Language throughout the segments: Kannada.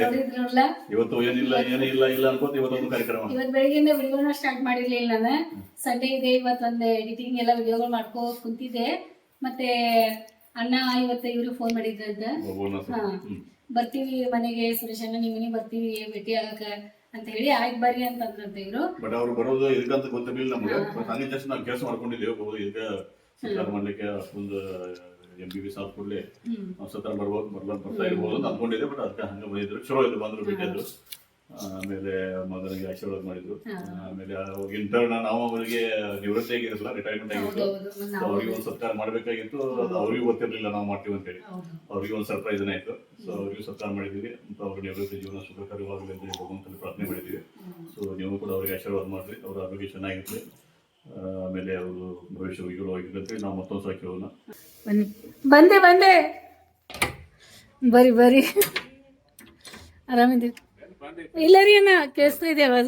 ನೋಡಿದ್ರಲ್ಲ ಇವತ್ತು ಏನಿಲ್ಲ ಇಲ್ಲ ಅನ್ಕೋತ ಇವತ್ತೊಂದು ಕಾರ್ಯಕ್ರಮ. ಇವತ್ತು ಬೆಳಗ್ಗೆಯಿಂದ ವಿಡಿಯೋನ ಸ್ಟಾರ್ಟ್ ಮಾಡಿರ್ಲಿಲ್ಲ ನಾನು. ಸಂಡೇ ಇದೆ, ಇವತ್ತೊಂದು ಎಡಿಟಿಂಗ್ ಎಲ್ಲ ವಿಡಿಯೋಗಳು ಮಾಡ್ಕೋ ಕುಂತಿದ್ದೆ. ಮತ್ತೆ ಅಣ್ಣ ಇವತ್ತು ಇವರು ಫೋನ್ ಮಾಡಿದ್ರಂತ, ಬರ್ತೀವಿ ಮನೆಗೆ ಸುರೇಶ್ ಅಣ್ಣ, ನಿಮ್ಮ ಮನೆಗೆ ಬರ್ತೀವಿ ಭೇಟಿ ಆಗಕ ಅಂತ ಹೇಳಿ. ಆಯ್ತು ಬರ್ರಿ ಅಂತಂದ್ರಂತ ಇವರು. ಬಟ್ ಅವ್ರು ಬರೋದು ಇದಕ್ಕಂತ ಗೊತ್ತಿರ್ಲಿಲ್ಲ ನಮ್ಗೆ. ಹಂಗೆ ಜಸ್ಟ್ ನಾವು ಕೆಲಸ ಮಾಡ್ಕೊಂಡಿದ್ದೇವೆ. ಇದಕ್ಕೆ ಸತ್ಕಾರ ಮಾಡ್ಲಿಕ್ಕೆ ಒಂದು MBBS ಆದ ಕೂಡಲೇ ಸತ್ಕಾರ ಬರ್ತಾ ಇರ್ಬೋದು ಅಂತ ಅನ್ಕೊಂಡಿದ್ದೆ. ಬಟ್ ಅದಕ್ಕೆ ಹಂಗೆ ಬಂದಿದ್ರು, ಚಲೋ ಇದು ಬಂದ್ರು, ಭೇಟಿಯಾದ್ರು. ಆಮೇಲೆ ಮಗನಿಗೆ ಆಶೀರ್ವಾದ ಮಾಡಿದ್ರು. ಆಮೇಲೆ ಇಂಟರ್ನ್ ನಾವು ಅವರಿಗೆ ನಿವೃತ್ತಿ ಆಗಿರಲಿಲ್ಲ, ರಿಟೈರ್ಮೆಂಟ್ ಆಗಿತ್ತು. ಅವ್ರಿಗೆ ಒಂದು ಸತ್ಕಾರ ಮಾಡ್ಬೇಕಾಗಿತ್ತು. ಅದು ಅವ್ರಿಗೂ ಗೊತ್ತಿರಲಿಲ್ಲ ನಾವು ಮಾಡ್ತೀವಿ ಅಂತ ಹೇಳಿ. ಅವ್ರಿಗೆ ಒಂದು ಸರ್ಪ್ರೈಸ್ ಆಯ್ತು. ಸೊ ಅವ್ರಿಗೂ ಸತ್ಕಾರ ಮಾಡಿದ್ವಿ. ಮತ್ತು ಅವ್ರ ನಿವೃತ್ತಿ ಜೀವನ ಸುಖಕರವಾಗಲಿ ಅಂತ ಭಗವಂತನಲ್ಲಿ ಪ್ರಾರ್ಥನೆ ಮಾಡಿದ್ವಿ. ಸೊ ನೀವು ಕೂಡ ಅವ್ರಿಗೆ ಆಶೀರ್ವಾದ ಮಾಡ್ರಿ, ಅವ್ರ ಆರೋಗ್ಯ ಚೆನ್ನಾಗಿರ್ಲಿ. ಆಮೇಲೆ ಅವರು ಭವಿಷ್ಯ ವಿಜುವಲವಾಗಿರುತ್ತೆ. ನಾವು ಮತ್ತೊಂದು ಸಲ ಕೇಳೋಣ. ಬಂದೆ ಬರ್ರಿ ಆರಾಮಿದ್ದೀವಿ. ಇಲ್ಲ ರೀ ಅಣ್ಣ, ಕೇಳಿಸ್ತಾ ಇದೆ ಅವಾಗ.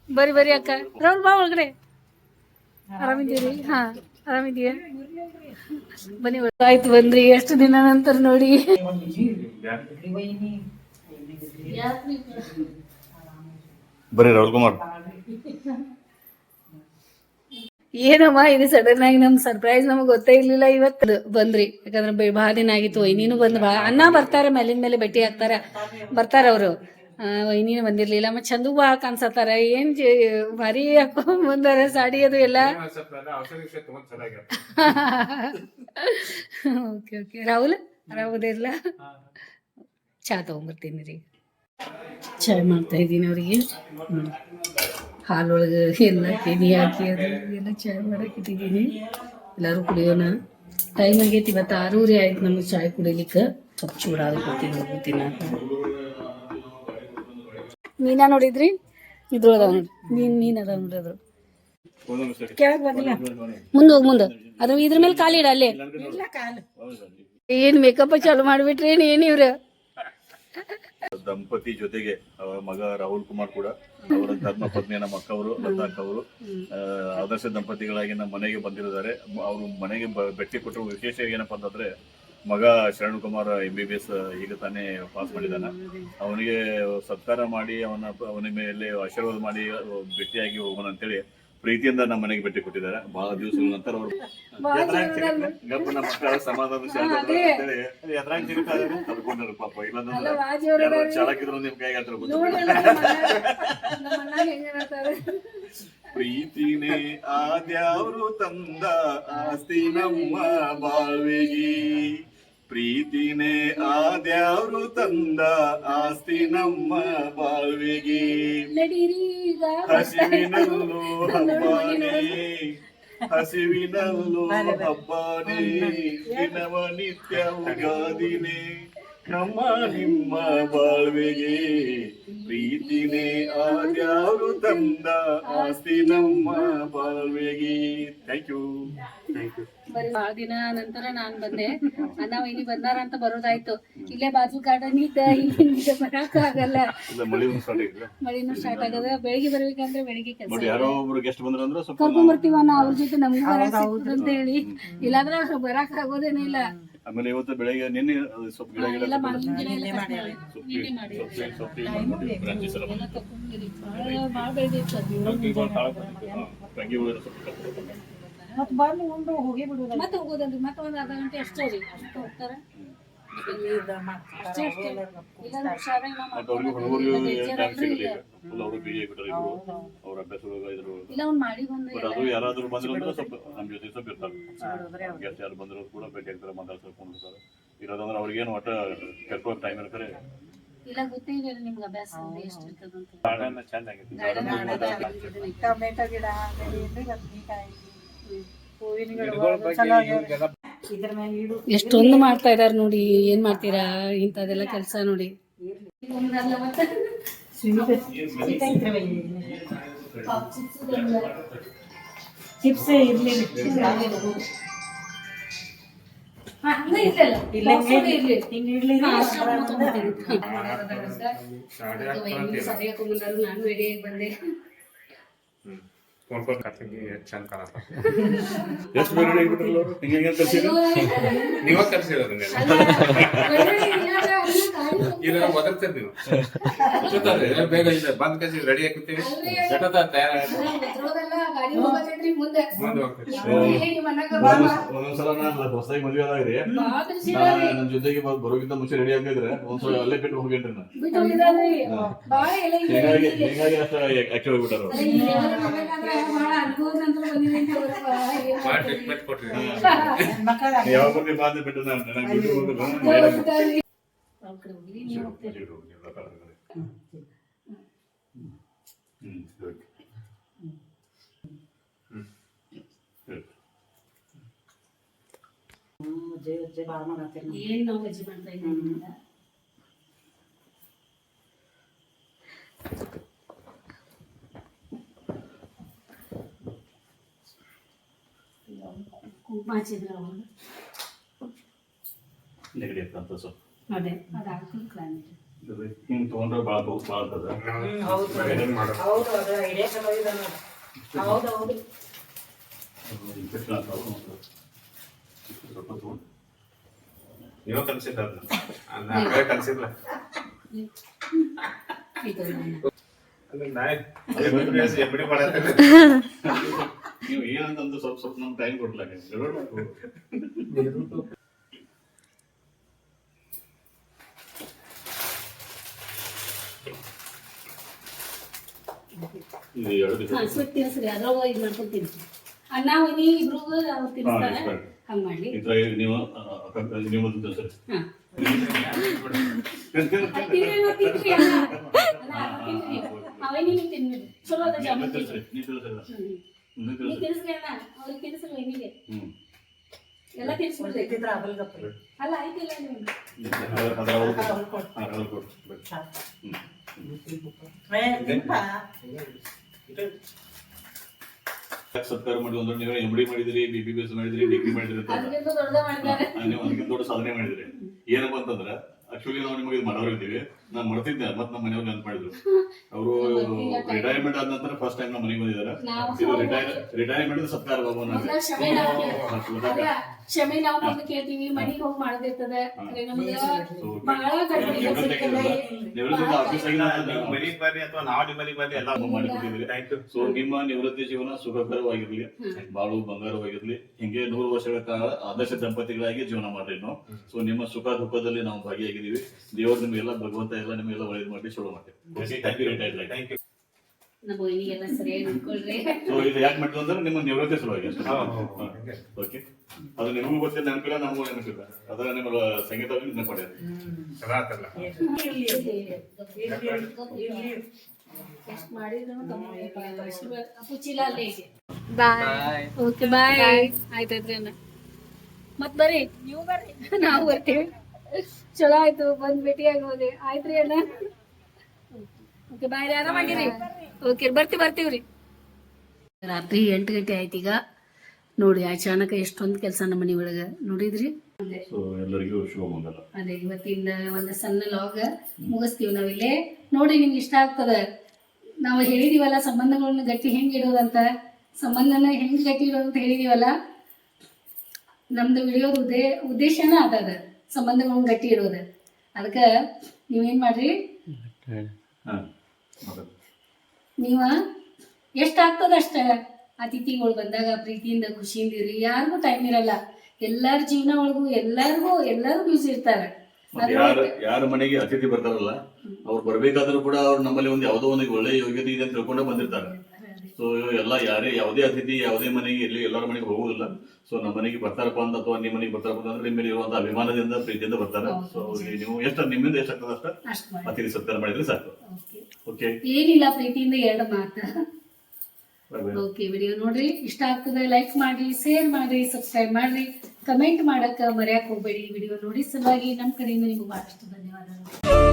ಬರ್ರಿ ಅಕ್ಕ, ರೌಲ್ ಬಾ ಒಳಗಡೆ. ಆರಾಮಿದ್ದೀರಿ? ಹಾ ಆರಾಮಿದೀಯ? ಬನ್ನಿ. ಆಯ್ತು ಬಂದ್ರಿ, ಎಷ್ಟು ದಿನ ನಂತರ ನೋಡಿ. ಬರ್ರಿ ರಾಹುಲ್ ಕುಮಾರ್. ಏನಮ್ಮ ಇದು ಸಡನ್ ಆಗಿ ನಮ್ ಸರ್ಪ್ರೈಸ್, ನಮ್ಗೆ ಗೊತ್ತೇ ಇರ್ಲಿಲ್ಲ. ಇವತ್ತು ಬಂದ್ರಿ, ಯಾಕಂದ್ರೆ ಬಹಳ ದಿನ ಆಗಿತ್ತು. ವೈನಿನೂ ಬಂದ್ ಅಣ್ಣ ಬರ್ತಾರೆ, ಮೇಲಿನ ಮೇಲೆ ಭೇಟಿ ಬರ್ತಾರ ಅವರು. ವೈನಿನೂ ಬಂದಿರ್ಲಿಲ್ಲ. ಮತ್ತೆ ಚಂದು ಭಾಳ ಕಾಣ್ಸತ್ತಾರ. ಏನ್ ಭಾರಿ ಹಾಕೊಂಡ್ ಬಂದಾರ ಸಾಡಿ ಅದು ಎಲ್ಲ. ಓಕೆ ರಾಹುಲ್ ಆರಾಮದಿರ್ಲ? ಚಾ ತಗೊಂಡ್ಬರ್ತೀನಿ ರೀ. ಚಾಯ್ ಮಾಡ್ತಾ ಇದ್ದೀನಿ ಅವ್ರಿಗೆ. ಹಾಲೊಳಗೆ ಎಲ್ಲ ಕೆನೆ ಹಾಕಿ ಅದು ಎಲ್ಲ ಚಾಯ್ ಮಾಡಕ್ಕೆ ಇಟ್ಟಿದ್ದೀನಿ. ಎಲ್ಲರೂ ಕುಡಿಯೋಣ. ಟೈಮ್ ಆಗೈತಿ, ಇವತ್ತು 6:30 ಆಯ್ತು ನಮ್ಗೆ ಚಾಯ್ ಕುಡಿಲಿಕ್ಕೆ. ಸ್ವಲ್ಪ ಚೂಡಾದ ಹೋಗ್ತೀನಿ ಅಂತ. ಮೀನಾ ನೋಡಿದ್ರಿ? ಇದ್ರು ಅದಾವ ನೋಡಿ, ಮೀನ್ ಅದಾವ ನೋಡಿ. ಅದ್ರ ಕೆಳಗೆ ಬಂದಿಲ್ಲ, ಮುಂದೆ ಅದು ಇದ್ರ ಮೇಲೆ ಕಾಲಿಡ. ಅಲ್ಲೇ ಏನ್ ಮೇಕಪ್ ಚಾಲು ಮಾಡ್ಬಿಟ್ರಿ ಏನ್ ಇವ್ರ ದಂಪತಿ ಜೊತೆಗೆ ಅವರ ಮಗ ರಾಹುಲ್ ಕುಮಾರ್ ಕೂಡ, ಅವರ ಧರ್ಮ ಪತ್ನಿ ನಮ್ಮ ಅಕ್ಕವರು ಲತಾಕ್ ಅವರು ಆದರ್ಶ ದಂಪತಿಗಳಾಗಿ ನಮ್ಮ ಮನೆಗೆ ಬಂದಿದ್ದಾರೆ. ಅವರು ಮನೆಗೆ ಭೇಟಿ ಕೊಟ್ಟರು. ವಿಶೇಷ ಏನಪ್ಪಾ ಅಂತಂದ್ರೆ, ಮಗ ಶರಣ್ ಕುಮಾರ್ MBBS ಈಗ ತಾನೇ ಪಾಸ್ ಮಾಡಿದಾನ. ಅವನಿಗೆ ಸತ್ಕಾರ ಮಾಡಿ ಅವನ ಮೇಲೆ ಆಶೀರ್ವಾದ ಮಾಡಿ ಭೇಟಿಯಾಗಿ ಹೋಗೋಣ ಅಂತೇಳಿ ಪ್ರೀತಿಯಿಂದ ನಮ್ಮ ಮನೆಗೆ ಭೇಟಿ ಕೊಟ್ಟಿದ್ದಾರೆ. ಬಹಳ ದಿವಸಗಳ ನಂತರ ಅವರು ಗಪ್ಪ ನಮ್ಮ ಮಕ್ಕಳ ಸಮಾಧಾನ ತಡ್ಕೊಂಡ್ರು ಪಾಪ. ಇಲ್ಲಾಂದ್ರೆ ಚಾಲಕಿದ್ರು ನಿಮ್ ಕೈಗೆ ಪ್ರೀತಿನೇ ಆದ್ಯಾವ್ರು ತಂದ ಆಸ್ತಿ ನಮ್ಮ ಬಾಳ್ವೆಗಿ. ಪ್ರೀತಿನೇ ಆದ್ಯಾವ್ರು ತಂದ ಆಸ್ತಿ ನಮ್ಮ ಬಾಳ್ವೆಗಿ. ಹಸಿವಿನಲ್ಲೂ ಹಬ್ಬಾನೇ, ಹಸಿವಿನಲ್ಲೂ ಹಬ್ಬಾನೇ, ದಿನವ ನಿತ್ಯ ಉಗಾದಿನೇ ನಮ್ಮ ನಿಮ್ಮ ಬಾಳ್ವೆಗೆ. ಪ್ರೀತಿನೇ ಆದ್ಯಾವ್ರು ತಂದ ಆಸ್ತಿ ನಮ್ಮ ಬಾಳ್ವೆಗೆ. Thank you. ಬಹಳ ದಿನ ನಂತರ ನಾನ್ ಬಂದೆ. ಅಣ್ಣ ವೈನಿ ಬಂದಾರ ಅಂತ ಬರೋದಾಯ್ತು. ಇಲ್ಲೇ ಬಾಜು ಗಾರ್ಡನ್ ಬರಾಕ ಆಗಲ್ಲ, ಮಳಿನೂ ಸ್ಟಾರ್ಟ್ ಆಗದ. ಬೆಳಿಗ್ಗೆ ಬರ್ಬೇಕಂದ್ರೆ ಬೆಳಿಗ್ಗೆ ಕೆಲಸ ಕರ್ಕೊಂಡ್ ಬರ್ತೀವ ಅಣ್ಣ. ಅವ್ರ ಜೊತೆ ನಮ್ಗೂ ಅಂತ ಹೇಳಿ, ಇಲ್ಲಾಂದ್ರೆ ಬರಾಕ್ ಆಗೋದೇನೇ ಇಲ್ಲ. ಆಮೇಲೆ ಇವತ್ತು ಬೆಳಗ್ಗೆ ನಿನ್ನೆ ಸ್ವಲ್ಪ ಗಿಡ ಗಿಡ ಭಾಳ ಬೆಳೆದಿತ್ತು. ಮತ್ತೆ ಹೋಗೋದಲ್ರಿ, ಮತ್ತೆ ಒಂದು ಅರ್ಧ ಗಂಟೆ ಅಷ್ಟೇ ರೀ, ಅಷ್ಟು ಹೋಗ್ತಾರೆ. ಯಾರಾದ್ರೂ ಬಂದ್ರು ಸ್ವಲ್ಪ ನಮ್ ಜೊತೆ ಸ್ವಲ್ಪ ಇರ್ತಾರೆ. ಗೆಸ್ಟ್ ಯಾರು ಬಂದ್ರು ಕೂಡ ಭೇಟಿ ಆಗ್ತಾರೆ, ಮಾತಾಡ್ಸ್ಕೊಂಡಿರ್ತಾರೆ. ಇರೋದಂದ್ರೆ ಅವ್ರಿಗೇನು ಒಟ್ಟ ಕೆಟ್ಟ ಟೈಮ್ ಇರ್ತಾರೆ. ಇಲ್ಲ ಗೊತ್ತೇ ಇಲ್ಲ ನಿಮ್ಗೆ ಅಭ್ಯಾಸ ಎಷ್ಟು ಇರ್ತದಂತ. ಎಷ್ಟೊಂದು ಮಾಡ್ತಾ ಇದಾರೆ ನೋಡಿ. ಏನ್ ಮಾಡ್ತೀರಾ ಇಂಥದೆಲ್ಲ ಕೆಲಸ ನೋಡಿ. ಚಿಪ್ಸ್ ನಾನು ರೆಡಿಯಾಗಿ ಬಂದೆ. ಫೋನ್ ಕರ್ತಿಗೆ ಎಷ್ಟು ಚಂದ ಕಾಣತ್ತ. ಎಷ್ಟು ಬೇರೆ ಬಿಟ್ರಲ್ಲ ಅವರು ಹಿಂಗೆ ಕರ್ಸಿದ್ರು. ನೀವ ಕರ್ಸಿರೋದನ್ನೆಲ್ಲ ಇಲ್ಲ ಒದರ್ತೀರಿ ನೀವು. ಬೇಗ ಇಲ್ಲ ಬಂದ್ ಕಸಿ ರೆಡಿ ಹಾಕುತ್ತೀವಿ. ಎಷ್ಟೊತ್ತ ತಯಾರ ಒಂದೊಂದ್ಸಲ ಹೊಸದಾಗಿ ಮದುವೆ ಆದಾಗ್ರಿ ನನ್ ಜೊತೆಗೆ ಬರೋಗಿಂತ ಮುಂಚೆ ರೆಡಿ ಆಗಿದ್ರೆ ಒಂದ್ಸಲ ಅಲ್ಲೇ ಬಿಟ್ಟು ಹೋಗೇನ್ರಿ ನಾನು. ಹಿಂಗಾಗಿ ಅಷ್ಟ ಆಕ್ಟಿವ್ ಆಗಿಬಿಟ್ಟಾರ. ಟ್ರೀಟ್ಮೆಂಟ್ ಕೊಟ್ರಿ. ಯಾವಾಗ ಬರ್ತೀವಿ ಬಾ ಅಂತ ಬಿಟ್ಟು ನಾನು ಡ್ಯೂಟಿ ಹೋಗಿಲ್ಲ. ಏನ್ ನಾವು ಅಜ್ಜಿ ಮಾಡ್ತಾ ಇದ್ದೀವಿ. ಕುಂಕುಮ ಹಚ್ಚಿದ್ರ ಅವಾಗ ನೆಗಡಿ ಅಂತ ಸ್ವಲ್ಪ ಅದೇ ಅದು ಹಾಕೊಂಡು ಕ್ಲೈಮೇಟ್ ಹಿಂಗ್ ತಗೊಂಡ್ರೆ ಭಾಳ ಆಗ್ತದ. ನೀವ ಕಲ್ಸಿದ್ದ ಕಲ್ಸಿದ್ಲ ಎಬ್ಬಿಡಿ ಮಾಡತ್ತೇನೆ. ನೀವು ಏನಂತಂದು ಸ್ವಲ್ಪ ಸ್ವಲ್ಪ ನಮ್ಗೆ ಟೈಮ್ ಕೊಡ್ಲ. ಇದು 2 ದಿವಸ ಸ್ವೀಟ್ ತಿನ್ಸ್ರಿ ಅದ್ರಾಗ ಇದು ಮಾಡ್ಕೊಂಡು ತಿನ್ಸಿ. ಅನ್ನ ನೀ ಇಬ್ರಿಗೂ ತಿನ್ನಿಸ್ತಾರೆ ಹಂಗೆ ಮಾಡಲಿ. ನೀವು ಸರಿ ಅವೇ ನಿಮಗೆ ತಿನ್ಬಿಡಿ. ಚಲೋ ಅದ ಜಾಮೂನ್ ತಿನ್ಸ್ರಿ. ನೀವು ನೀವು ತಿನ್ಸ್ರಿ ಅಣ್ಣ ಅವ್ರಿಗೆ ತಿನ್ಸ್ರಿ ವೈನಿಗೆ ಎಲ್ಲ ತಿನ್ಸ್ಬಿಡ್ರಿ. ಅಲ್ಲ ಆಯ್ತಿಲ್ಲ ನೀವು ಸತ್ಕಾರ ಮಾಡಿ ಅಂದ್ರೆ ನೀವು MD ಮಾಡಿದ್ರಿ, BBBS ಮಾಡಿದ್ರಿ, ಡಿಗ್ರಿ ಮಾಡಿದ್ರಿ, ಅದಕ್ಕಿಂತ ದೊಡ್ಡದ ಮಾಡಿದ್ದಾರೆ. ನೀವು ಅದಕ್ಕಿಂತ ದೊಡ್ಡ ಸಾಧನೆ ಮಾಡಿದ್ರಿ. ಏನಪ್ಪಾ ಅಂತಂದ್ರ ಆಕ್ಚುಲಿ ನಾವು ನಿಮಗೆ ಇದು ಮಾಡೋರಿದ್ದೀವಿ. ನಾನು ಮಾಡ್ತಿದ್ದೆ ಮತ್ತೆ ನಮ್ಮ ಮನೆಯವ್ರು ನೆನ್ಪು ಮಾಡಿದ್ರು. ಅವರು ರಿಟೈರ್ಮೆಂಟ್ ಆದ ನಂತರ ಫಸ್ಟ್ ಟೈಮ್ ನಮ್ಮ ಮನೆಗೆ ಬಂದಿದ್ದಾರೆ. ಇದು ರಿಟೈರ್ಮೆಂಟ್ ಸತ್ಕಾರ ಬಾಬು ಕ್ಷಮೆ ನಾವು ಬಂದು ಕೇಳ್ತೀವಿ, ಮನೆಗೆ ಹೋಗಿ ಮಾಡೋದಿರ್ತದೆ. ಬಹಳ ಕಡಿಮೆ ಮನೆಗೆ ಬರ್ರಿ ಅಥವಾ ನಾವು ನಿಮ್ಮ ಮನೆಗೆ ಬರ್ರಿ ಎಲ್ಲ ಮಾಡಿಕೊಟ್ಟಿದ್ರಿ. ಸೊ ನಿಮ್ಮ ನಿವೃತ್ತಿ ಜೀವನ ಸುಖಕರವಾಗಿರ್ಲಿ, ಬಾಳು ಬಂಗಾರವಾಗಿರ್ಲಿ, ಹಿಂಗೆ 100 ವರ್ಷಗಳ ಕಾಲ ಆದರ್ಶ ದಂಪತಿಗಳಾಗಿ ಜೀವನ ಮಾಡ್ರಿ ನಾವು. ಸೊ ನಿಮ್ಮ ಸುಖ ದುಃಖದಲ್ಲಿ ನಾವು ಭಾಗಿಯಾಗಿದ್ದೀವಿ. ದೇವರು ನಿಮಗೆಲ್ಲ ಭಗವಂತ ಎಲ್ಲ ನಿಮಗೆಲ್ಲ ಒಳ್ಳೇದು ಮಾಡಿ ಚಲೋ ಮಾಡ್ತೀವಿ. Thank you. ನಮ್ಮ ವೈನಿಗೆಲ್ಲ ಸರಿಯಾಗಿ ನೋಡ್ಕೊಳ್ರಿ. ಸೊ ಇದು ಯಾಕೆ ಮಾಡಿದ್ವಿ ಅಂದ್ರೆ ನಿಮ್ಮ ನಿವೃತ್ತಿ ಸಲುವಾಗಿ ಅಷ್ಟೇ. ಓಕೆ, ಅದು ನಿಮಗೂ ಗೊತ್ತಿಲ್ಲ, ನೆನಪಿಲ್ಲ, ನಮಗೂ ನೆನಪಿಲ್ಲ. ಅದರ ನಿಮ್ಮ ಸಂಗೀತವಾಗಿ ನೆನಪು ಮಾಡ್ಯಾರ. ಎಷ್ಟು ಮಾಡಿದ್ರು ಅಪುಚಿಲ್ಲ ಅಲ್ಲೇ ಇದೆ. Okay bye. ಆಯ್ತಾಯ್ತ್ರಿ ಅಣ್ಣ ಮತ್ ಬರ್ರಿ. ನೀವು ಬರ್ರಿ, ನಾವು ಬರ್ತೀವಿ. ಚಲೋ ಆಯ್ತು ಬಂದ್ ಭೇಟಿ ಆಗೋದೆ. ಆಯ್ತ್ರಿ ಅಣ್ಣ. Okay bye. ಆರಾಮಾಗಿರಿ. ಓಕೆ ಬರ್ತೀವ್ರಿ. ರಾತ್ರಿ 8 ಗಂಟೆ ಆಯ್ತು ಈಗ. ನೋಡಿ ಅಚಾನಕ ಎಷ್ಟೊಂದು ಕೆಲಸ ನಮ್ಮ ಮನೆ ಒಳಗೆ ನೋಡಿದ್ರಿ. ಎಲ್ಲರಿಗೂ ಶುಭ ಮಂಗಲ. ಅದೇ ಇವತ್ತಿಂದ ಒಂದು ಸಣ್ಣ ಲಾಗ್ ಮುಗಿಸ್ತೀವಿ ನಾವಿಲ್ಲೇ. ನೋಡಿ ನಿಮ್ಗೆ ಇಷ್ಟ ಆಗ್ತದೆ. ನಾವು ಹೇಳಿದೀವಲ್ಲ ಸಂಬಂಧಗಳನ್ನ ಗಟ್ಟಿ ಹೆಂಗೆ ಇಡೋದಂತ, ಸಂಬಂಧನ ಹೆಂಗೆ ಗಟ್ಟಿ ಇಡೋದು ಅಂತ ಹೇಳಿದೀವಲ್ಲ. ನಮ್ದು ವಿಡಿಯೋದ ಉದ್ದೇಶನೇ ಅದ ಸಂಬಂಧಗಳನ್ನ ಗಟ್ಟಿ ಇಡೋದು. ಅದಕ್ಕೆ ನೀವೇನ್ ಮಾಡ್ರಿ, ನೀವ ಎಷ್ಟಾಗ್ತದ ಅಷ್ಟ ಅತಿಥಿಗಳು ಬಂದಾಗ ಪ್ರೀತಿಯಿಂದ ಖುಷಿಯಿಂದ ಇರಿ. ಯಾರಿಗೂ ಟೈಮ್ ಇರಲ್ಲ. ಎಲ್ಲಾರ ಜೀವನ ಒಳಗೂ ಎಲ್ಲಾರು ಬ್ಯೂಸಿ ಇರ್ತಾರೆ. ಯಾರ ಮನೆಗೆ ಅತಿಥಿ ಬರ್ತಾರಲ್ಲ ಅವ್ರು ಬರ್ಬೇಕಾದ್ರೂ ಕೂಡ ಅವ್ರು ನಮ್ಮಲ್ಲಿ ಒಂದು ಯಾವುದೋ ಒಂದು ಒಳ್ಳೆ ಯೋಗ್ಯತೆ ಇದೆ ಅಂತ ತಿಳ್ಕೊಂಡ ಬಂದಿರ್ತಾರೆ. ಸೊ ಎಲ್ಲ ಯಾವುದೇ ಅತಿಥಿ ಯಾವುದೇ ಮನೆಗೆ ಇರ್ಲಿ ಎಲ್ಲರ ಮನೆಗೆ ಹೋಗುದಿಲ್ಲ. ಸೊ ನಮ್ಮ ಮನೆಗೆ ಬರ್ತಾರಪ್ಪ ಅಂತ ಅಥವಾ ನಿಮ್ಮ ಮನೆಗೆ ಬರ್ತಾರಪ್ಪ ಅಂದ್ರೆ ನಿಮ್ಮ ಮೇಲೆ ಇರುವಂತಹ ಅಭಿಮಾನದಿಂದ ಪ್ರೀತಿಯಿಂದ ಬರ್ತಾರೆ. ಸೊ ನೀವು ನಿಮ್ಮಿಂದ ಎಷ್ಟಾಗ್ತದ ಅಷ್ಟ ಅತಿಥಿ ಸತ್ಕಾರ ಮಾಡಿದ್ರೆ ಸಾಕು. ಓಕೆ, ಏನಿಲ್ಲ, ಪ್ರೀತಿಯಿಂದ 2 ಮಾತು. ಓಕೆ, ವಿಡಿಯೋ ನೋಡ್ರಿ, ಇಷ್ಟ ಆಗ್ತದೆ ಲೈಕ್ ಮಾಡ್ರಿ, ಶೇರ್ ಮಾಡ್ರಿ, ಸಬ್ಸ್ಕ್ರೈಬ್ ಮಾಡ್ರಿ, ಕಮೆಂಟ್ ಮಾಡಕ್ ಮರ್ಯಾಕ್ ಹೋಗ್ಬೇಡಿ. ವಿಡಿಯೋ ನೋಡಿ ಸಲುವಾಗಿ ನಮ್ಮ ಕಡೆಯಿಂದ ನಿಮ್ಗೆ ಬಹಳಷ್ಟು ಧನ್ಯವಾದಗಳು.